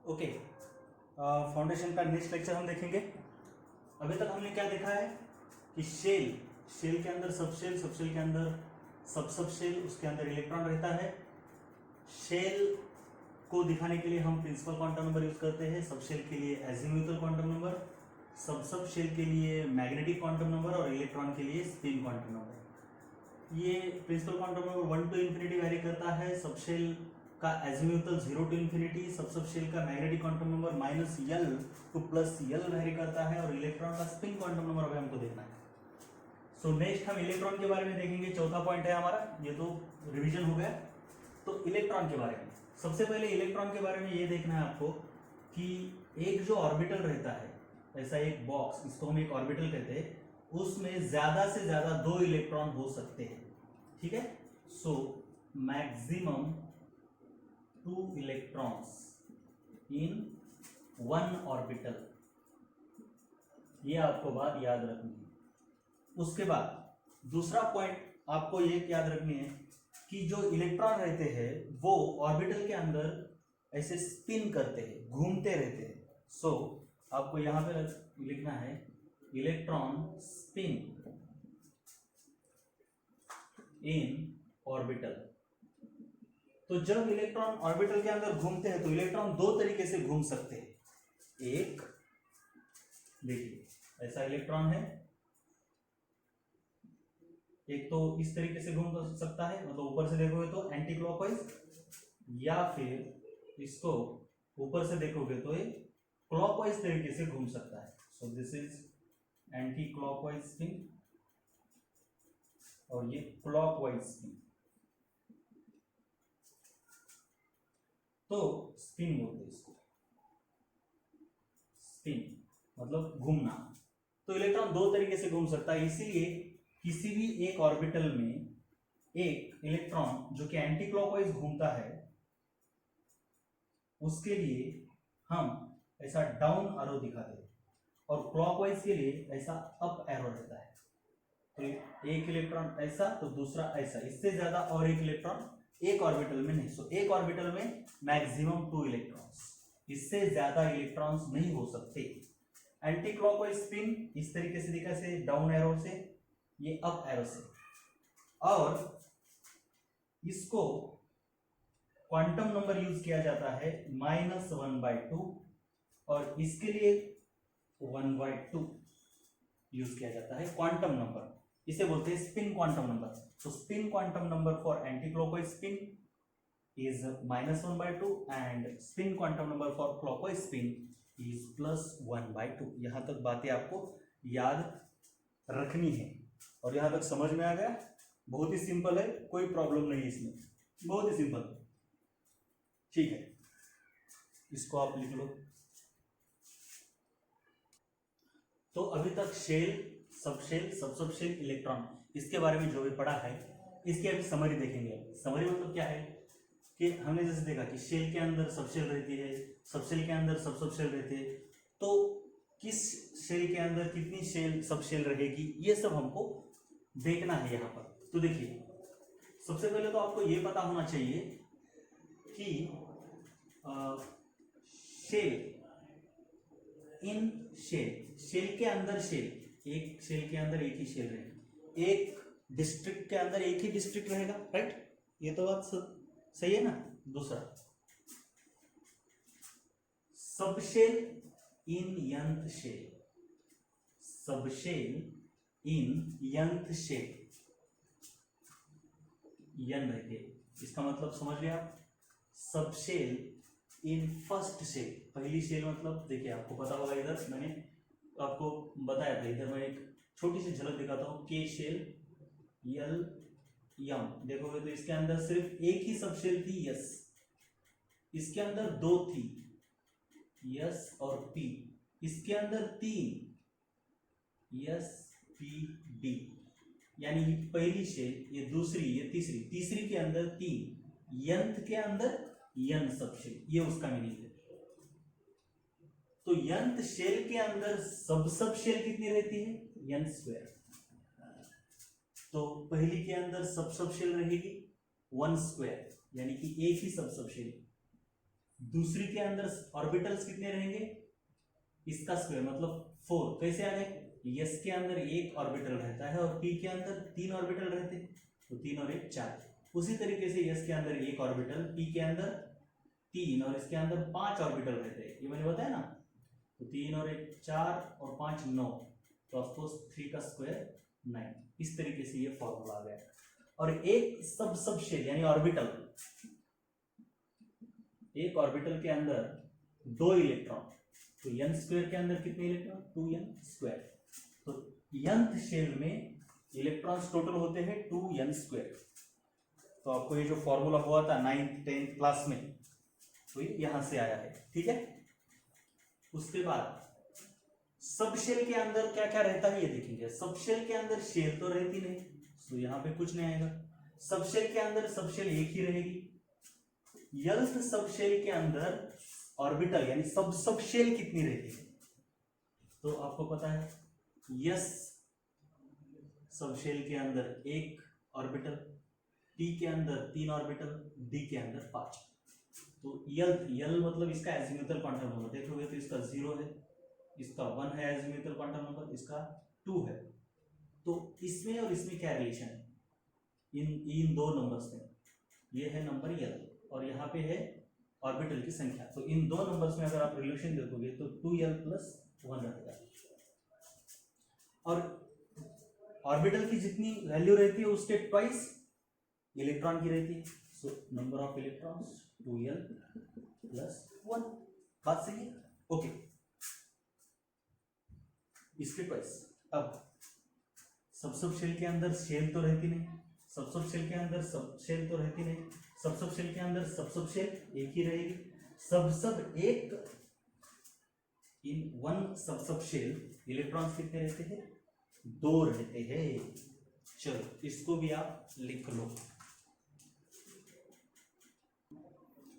Okay, foundation का next lecture हम देखेंगे। अभी तक हमने क्या देखा है कि शेल के अंदर सबशेल, सबशेल के अंदर सबशेल, उसके अंदर इलेक्ट्रॉन रहता है। शेल को दिखाने के लिए हम प्रिंसिपल क्वांटम नंबर यूज करते हैं, सबशेल के लिए azimuthal quantum number, subshell के लिए मैग्नेटिक क्वांटम नंबर और इलेक्ट्रॉन के लिए स्पिन क्वांटम नंबर। ये principal quantum number 1 to infinity vary करता है, सबशेल का एजीम्यूथल 0 to इन्फिनिटी, सबशेल का magnetic quantum number -L to +L vary करता है, और इलेक्ट्रॉन का स्पिन क्वांटम नंबर अभी हमको देखना है। सो नेक्स्ट हम इलेक्ट्रॉन के बारे में देखेंगे, चौथा पॉइंट है हमारा, ये तो रिवीजन हो गया। तो इलेक्ट्रॉन के बारे में सबसे पहले इलेक्ट्रॉन के बारे में ये देखना है आपको कि एक जो ऑर्बिटल रहता है, ऐसा एक बॉक्स, इसको हम एक ऑर्बिटल कहते हैं, उसमें ज्यादा से ज्यादा 2 इलेक्ट्रॉन हो सकते हैं, ठीक है। So maximum 2 electrons in 1 orbital, ये आपको बात याद रखनी है। उसके बाद दूसरा पॉइंट आपको ये याद रखनी है कि जो इलेक्ट्रॉन रहते हैं वो ऑर्बिटल के अंदर ऐसे स्पिन करते हैं, घूमते रहते हैं। सो आपको यहां पे लिखना है इलेक्ट्रॉन स्पिन इन ऑर्बिटल। तो जब इलेक्ट्रॉन ऑर्बिटल के अंदर घूमते हैं तो इलेक्ट्रॉन 2 तरीके से घूम सकते हैं। एक, देखिए ऐसा इलेक्ट्रॉन है, एक तो इस तरीके से घूम सकता है, मतलब ऊपर से देखोगे तो एंटी क्लॉकवाइज, या फिर इसको ऊपर से देखोगे तो ये क्लॉकवाइज तरीके से घूम सकता है। So this is anti clockwise spin और ये क्लॉकवाइज स्पिन। तो स्पिन बोलते हैं इसको, स्पिन मतलब घूमना। तो इलेक्ट्रॉन 2 तरीके से घूम सकता है, इसीलिए किसी भी एक ऑर्बिटल में एक इलेक्ट्रॉन जो कि एंटी क्लॉकवाइज घूमता है, उसके लिए हम ऐसा डाउन एरो दिखाते हैं, और क्लॉकवाइज के लिए ऐसा अप एरो रहता है। तो एक इलेक्ट्रॉन ऐसा तो दूसरा ऐसा, इससे ज्यादा और एक इलेक्ट्रॉन एक ऑर्बिटल में नहीं। सो एक ऑर्बिटल में मैक्सिमम 2 इलेक्ट्रॉन्स, इससे ज्यादा इलेक्ट्रॉन्स नहीं हो सकते। एंटी क्लॉकवाइज स्पिन इस तरीके से दिखा से डाउन एरो से, ये अप एरो से, और इसको क्वांटम नंबर यूज किया जाता है -1/2, और इसके लिए 1/2 यूज किया जाता है क्वांटम नंबर, इसे बोलते हैं स्पिन क्वांटम नंबर। तो spin quantum number for anti clockwise spin is -1/2 and spin quantum number for clockwise spin is +1/2। यहां तक बातें आपको याद रखनी है, और यहां तक समझ में आ गया? बहुत ही सिंपल है, कोई प्रॉब्लम नहीं है इसमें, बहुत ही सिंपल, ठीक है। इसको आप लिख लो। तो अभी तक शेल, सबशेल, सबशेल, इलेक्ट्रॉन, इसके बारे में जो भी पढ़ा है, इसकी अभी समरी देखेंगे। समरी मतलब क्या है कि हमने जैसे देखा कि शेल के अंदर सबशेल रहती है, सबशेल के अंदर सबशेल रहती है, तो किस शेल के अंदर कितनी शेल सबशेल रहेगी, ये सब हमको देखना है यहाँ पर। तो देखिए, सबसे पहले तो आपको ये पता होना चाहिए कि शेल इन शेल के अंदर शेल, एक शेल के अंदर एक ही शेल रहेगी, एक डिस्ट्रिक्ट के अंदर एक ही डिस्ट्रिक्ट रहेगा, राइट? ये तो बात सही है ना। दूसरा, सबशेल इन यंथ शेल, सबशेल इन यंथ शेल, यन रहते, इसका मतलब समझ लिया आप। सबशेल इन फर्स्ट शेल, पहली शेल मतलब देखिए आपको पता होगा, इधर मैंने आपको बताया था, इधर मैं एक छोटी सी झलक दिखाता हूँ, के शेल, यल, यम, देखोगे तो इसके अंदर सिर्फ एक ही सबशेल थी, यस, इसके अंदर 2 थी, यस और पी, इसके अंदर 3, यस, पी, डी, यानी ये पहली शेल, ये दूसरी, ये तीसरी, तीसरी के अंदर 3, यंथ के अंदर यन सबशेल, ये उसका मीनिंग है। तो यंथ शेल के अंदर सबशेल कितनी रहती है? यन स्क्वायर। तो पहली के अंदर सबशेल रहेगी 1 स्क्वायर, यानी कि एक ही सबशेल। दूसरी के अंदर ऑर्बिटल्स कितने रहेंगे, इसका स्क्वायर मतलब 4। कैसे आ गए, एस के अंदर एक ऑर्बिटल रहता है और पी के अंदर 3 ऑर्बिटल रहते, तो 3 और 1 4। उसी तरीके से एस के अंदर एक ऑर्बिटल, पी के अंदर 3 और इसके अंदर 5 ऑर्बिटल रहते हैं, ये मैंने बताया ना। तो 3 और 1 4 और 5 9, तो ऑफकोर्स 3 का स्क्वायर 9। इस तरीके से ये फॉर्मूला आ गया। और एक सब शेल यानी ऑर्बिटल, एक ऑर्बिटल के अंदर 2 इलेक्ट्रॉन, तो n स्क्वायर के अंदर कितने इलेक्ट्रॉन, 2n स्क्वायर। तो nth शेल में इलेक्ट्रॉन्स टोटल होते हैं 2n स्क्वायर। तो आपको ये जो फॉर्मूला हुआ था 9th 10th क्लास में, तो ये यहां से आया है, ठीक है। उसके बाद सब शेल के अंदर क्या क्या रहता है ये देखेंगे। सब शेल के अंदर शेल तो रहती नहीं, तो यहां पे कुछ नहीं आएगा। सब शेल के अंदर सब शेल एक ही रहेगी। यल्थ सब शेल के अंदर ऑर्बिटल यानी सब शेल कितनी रहती है, तो आपको पता है यस सब शेल के अंदर एक ऑर्बिटल, टी के अंदर 3 ऑर्बिटल, डी के अंदर 5। तो यल मतलब इसका एजिमुथल क्वांटम नंबर देखोगे तो इसका 0 है, इसका 1 है एजिमुथल क्वांटम नंबर, इसका 2 है। तो इसमें और इसमें क्या रिलेशन है, इन दो नंबर्स में, ये है नंबर यल और यहाँ पे है ऑर्बिटल की संख्या। तो इन दो नंबर्स में अगर आप रिलेशन देखोगे तो 2l + 1 रहेगा। और ऑर्बिटल की जितनी वैल्यू रहती है उसके ट्वाइस इलेक्ट्रॉन की रहती है। So number of electrons 2l + 1। बात सही है, ओके। इसके ट्वाइस। अब सब शेल के अंदर शेल तो रहती नहीं, सब शेल के अंदर सब शेल तो रहती नहीं, सब शेल के अंदर सब शेल एक ही रहेगी। सब एक in one subshell electrons कितने रहते हैं, 2 रहते हैं। चलो इसको भी आप लिख लो।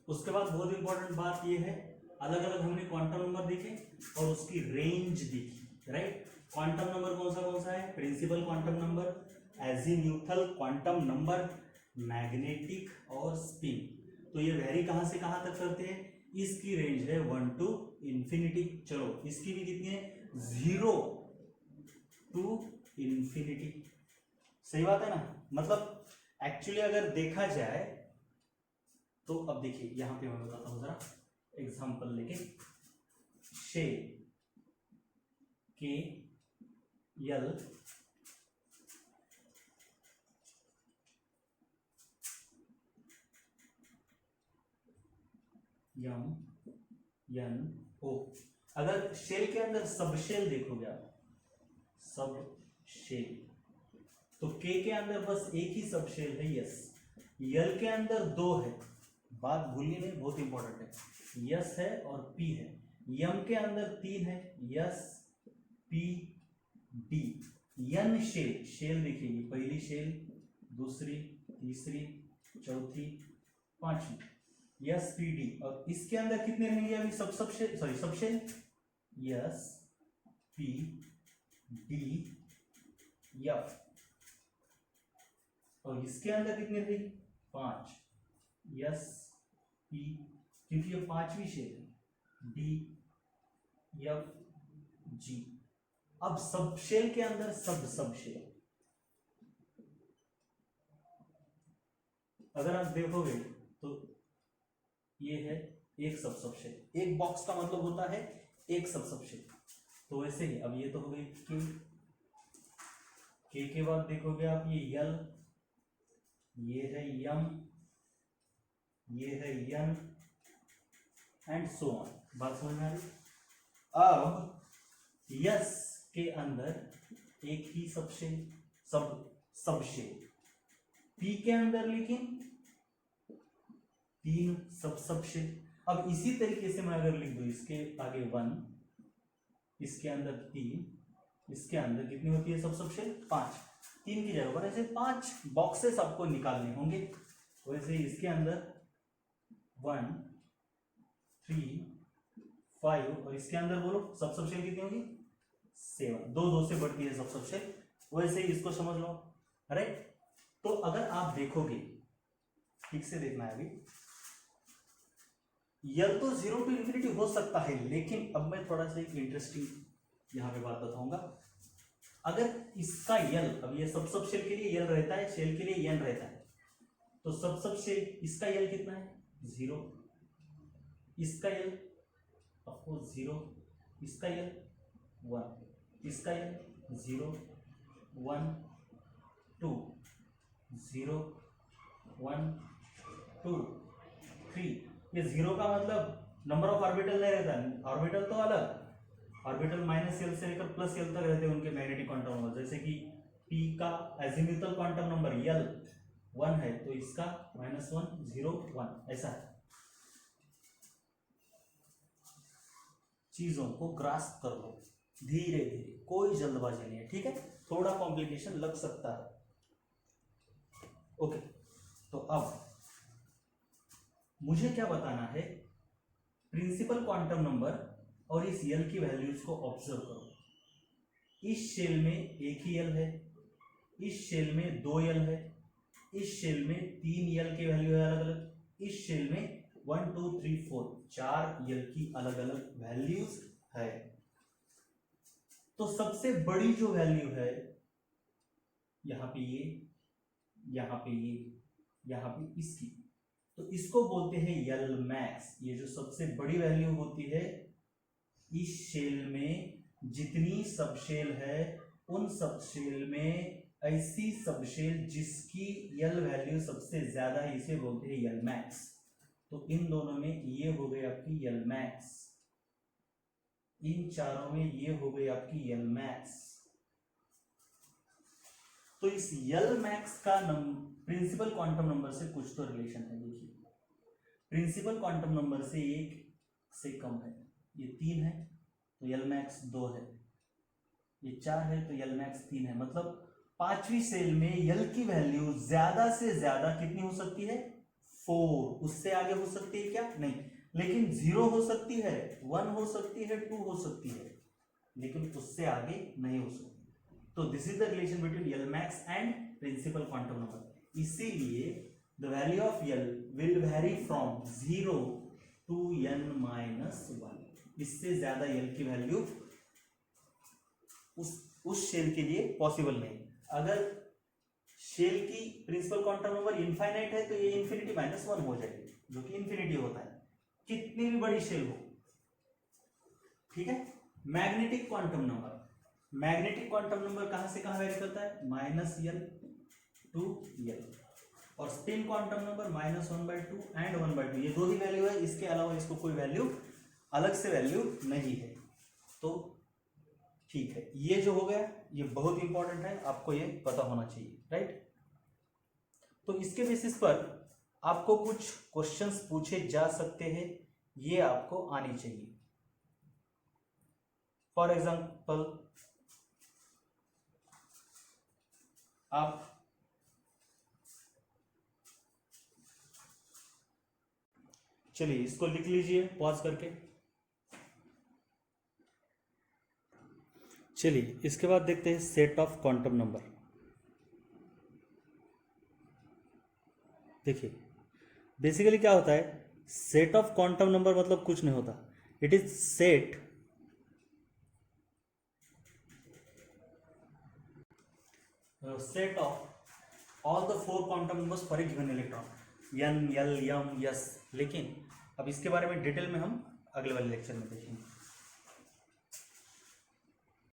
उसके बाद बहुत इंपॉर्टेंट बात यह है, अलग अलग हमने क्वांटम नंबर देखे और उसकी रेंज देखी, राइट। क्वांटम नंबर कौन सा है, principal quantum number, azimuthal quantum number, magnetic और स्पिन। तो ये वेरी कहां से कहां तक करते हैं, इसकी रेंज है 1 to इंफिनिटी। चलो इसकी भी कितनी है, 0 to इंफिनिटी। सही बात है ना। मतलब एक्चुअली अगर देखा जाए तो अब देखिए यहां पे मैं बताता हूं जरा एग्जांपल लेके। शेल के यल एन ओ। अगर शेल के अंदर सब शेल देखोगे आप, सब शेल, तो के अंदर बस एक ही सब शेल है यस। यल के अंदर 2 है, बात भूलिए नहीं, बहुत इंपॉर्टेंट है, यस है और पी है। यम के अंदर 3 है, यस पी डी। यन शेल देखिए, पहली शेल, दूसरी, तीसरी, चौथी, पांचवी, यस पी डी। और इसके अंदर कितने रहेंगे अभी, subshell, s p d f. और इसके अंदर कितने रहेंगे, 5, यस पी, क्योंकि ये 5वीं शेल है, डी एफ जी। अब सब शेल के अंदर सब शेल, अगर आप देखोगे तो ये है एक सब शेल। एक बॉक्स का मतलब होता है एक सब शेल। तो वैसे ही अब ये तो हो गई के बाद देखोगे आप ये यल, ये है यम, ये है यन एंड सो ऑन। बात समझ में आ रही। अब यस के अंदर एक ही सब शेल, पी के अंदर लेकिन 3 सब शेल। अब इसी तरीके से मैं अगर लिख दूं, इसके आगे 1, इसके अंदर 3, इसके अंदर कितनी होती है सब शेल, 5। 3 की जगह पर ऐसे 5 बॉक्सेस आपको निकालने होंगे। वैसे इसके अंदर 1 3 5 और इसके अंदर बोलो सब शेल कितनी होगी, 7। 2 से बढ़ती है सब शेल। वैसे ही इसको समझ लो, राइट। तो अगर आप देखोगे, ठीक से देखना है अभी, यल तो 0 to इन्फिनिटी हो सकता है, लेकिन अब मैं थोड़ा सा एक इंटरेस्टिंग यहाँ पे बात बताऊंगा। अगर इसका यल, अब ये सब शेल के लिए यल रहता है, शेल के लिए एन रहता है, तो सब शेल इसका यल कितना है 0, इसका यल ऑफकोर्स 0, इसका यल 1, इसका यल 0 1 2 0 1 2 3। ये 0 का मतलब नंबर ऑफ ऑर्बिटल नहीं रहता, ऑर्बिटल तो अलग, ऑर्बिटल माइनस एल से लेकर प्लस एल तक रहते हैं उनके मैग्नेटिक क्वांटम नंबर। जैसे कि पी का एजिमुथल क्वांटम नंबर यल 1 है, तो इसका -1 0 1 ऐसा है। चीजों को ग्रास्प कर लो धीरे धीरे, कोई जल्दबाजी नहीं है, ठीक है। थोड़ा कॉम्प्लिकेशन लग सकता है। ओके, तो अब मुझे क्या बताना है, प्रिंसिपल क्वांटम नंबर और इस यल की वैल्यूज को ऑब्जर्व करो। इस शेल में एक ही यल है, इस शेल में 2 यल है, इस शेल में 3 यल की वैल्यू है अलग अलग, इस शेल में 1 2 3 4 4 यल की अलग अलग वैल्यूज है। तो सबसे बड़ी जो वैल्यू है यहां पे ये, यहां पे ये, यहां पे इसकी, तो इसको बोलते हैं यल मैक्स। ये जो सबसे बड़ी वैल्यू होती है इस शेल में, जितनी सबशेल है उन सबशेल में ऐसी सबशेल जिसकी यल वैल्यू सबसे ज्यादा है, इसे बोलते हैं यल मैक्स। तो इन दोनों में ये हो गई आपकी यल मैक्स, इन चारों में ये हो गई आपकी यल मैक्स। तो इस यल मैक्स का प्रिंसिपल क्वांटम नंबर से कुछ तो रिलेशन है। देखिए, प्रिंसिपल क्वांटम नंबर से 1 से कम है, ये 3 है तो यल मैक्स 2 है, ये 4 है तो यल मैक्स 3 है। मतलब 5वीं सेल में यल की वैल्यू ज्यादा से ज्यादा कितनी हो सकती है 4, उससे आगे हो सकती है क्या, नहीं। लेकिन 0 हो सकती है, 1 हो सकती है, 2 हो सकती है, लेकिन उससे आगे नहीं हो सकती। तो this is the relation between l max and principal quantum number. इसीलिए the value of l will vary from 0 to n-1। इससे ज्यादा यल की वैल्यू उस शेल के लिए पॉसिबल नहीं। अगर शेल की प्रिंसिपल क्वांटम नंबर इनफाइनाइट है तो ये इन्फिनिटी -1 हो जाएगी, जो कि इन्फिनिटी होता है कितनी भी बड़ी शेल हो, ठीक है। Magnetic quantum number, magnetic quantum number कहां से कहां वेरी करता है, -L to L। और स्पिन क्वांटम नंबर -1/2 एंड 1/2, ये 2 ही वैल्यू है, इसके अलावा इसको कोई वैल्यू अलग से वैल्यू नहीं है। तो ठीक है, ये जो हो गया ये बहुत इंपॉर्टेंट है, आपको ये पता होना चाहिए, राइट। तो इसके बेसिस पर आपको कुछ क्वेश्चंस पूछे जा सकते हैं, ये आपको आनी चाहिए। फॉर एग्जांपल, आप चलिए इसको लिख लीजिए पॉज करके। चलिए इसके बाद देखते हैं सेट ऑफ क्वांटम नंबर। देखिए बेसिकली क्या होता है, सेट ऑफ क्वांटम नंबर मतलब कुछ नहीं होता, it is set of all the 4 quantum numbers for a given electron, n l m s। लेकिन अब इसके बारे में डिटेल में हम अगले वाले लेक्चर में देखेंगे।